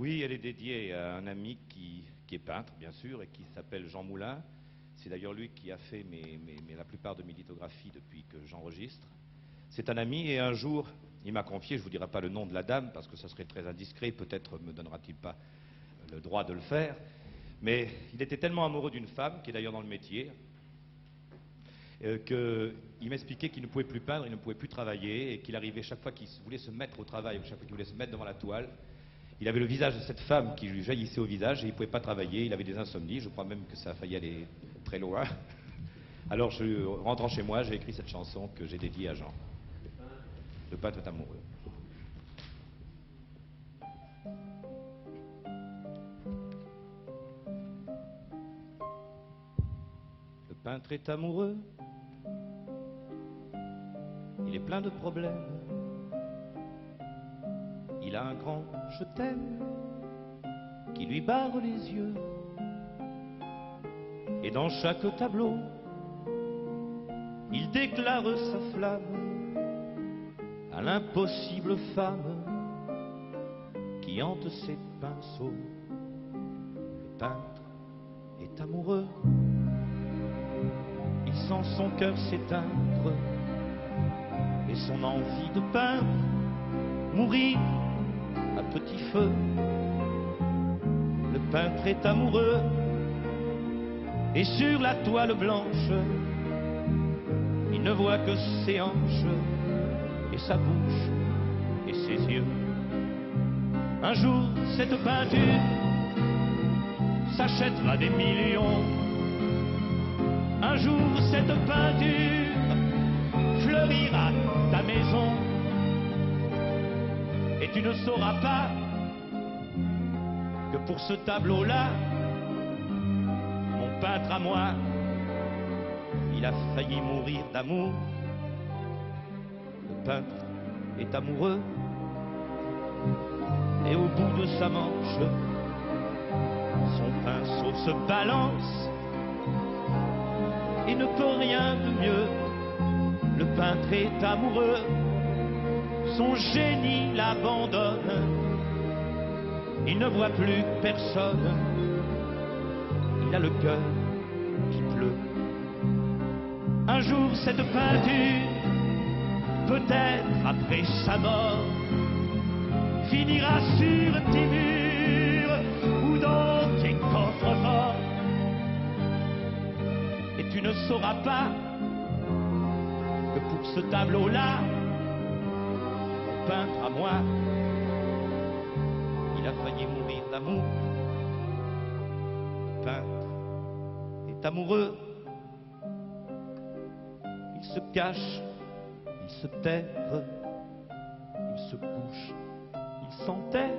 Oui, elle est dédiée à un ami qui est peintre, bien sûr, et qui s'appelle Jean Moulin. C'est d'ailleurs lui qui a fait la plupart de mes lithographies depuis que j'enregistre. C'est un ami et un jour, il m'a confié, je ne vous dirai pas le nom de la dame parce que ça serait très indiscret, peut-être me donnera-t-il pas le droit de le faire, mais il était tellement amoureux d'une femme, qui est d'ailleurs dans le métier, qu'il m'expliquait qu'il ne pouvait plus peindre, il ne pouvait plus travailler, et qu'il arrivait chaque fois qu'il voulait se mettre au travail, ou chaque fois qu'il voulait se mettre devant la toile, il avait le visage de cette femme qui lui jaillissait au visage et il ne pouvait pas travailler, il avait des insomnies, je crois même que ça a failli aller très loin. Alors, rentrant chez moi, j'ai écrit cette chanson que j'ai dédiée à Jean. Le peintre est amoureux. Le peintre est amoureux, il est plein de problèmes. Il a un grand je t'aime qui lui barre les yeux. Et dans chaque tableau, il déclare sa flamme à l'impossible femme qui hante ses pinceaux. Le peintre est amoureux, il sent son cœur s'éteindre et son envie de peindre mourir à petit feu. Le peintre est amoureux et sur la toile blanche il ne voit que ses hanches et sa bouche et ses yeux. Un jour cette peinture s'achètera des millions. Un jour cette peinture fleurira ta maison. Et tu ne sauras pas que pour ce tableau-là, mon peintre à moi, il a failli mourir d'amour. Le peintre est amoureux et au bout de sa manche, son pinceau se balance et ne peut rien de mieux. Le peintre est amoureux, son génie l'abandonne, il ne voit plus personne, il a le cœur qui pleut. Un jour cette peinture, peut-être après sa mort, finira sur tes murs ou dans tes coffres-forts. Et tu ne sauras pas que pour ce tableau-là, peintre à moi, il a failli mourir d'amour. Le peintre est amoureux, il se cache, il se terre, il se couche, il s'enterre,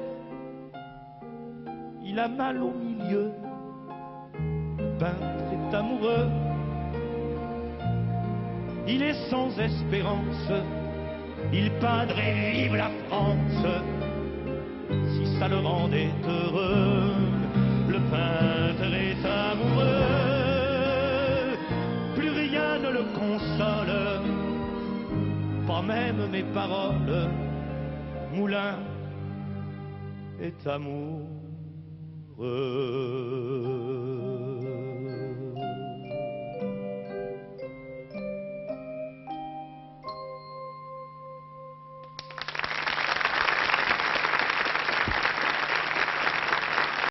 il a mal au milieu. Le peintre est amoureux, il est sans espérance. Il peindrait vive la France si ça le rendait heureux. Le peintre est amoureux, plus rien ne le console, pas même mes paroles. Moulin est amoureux.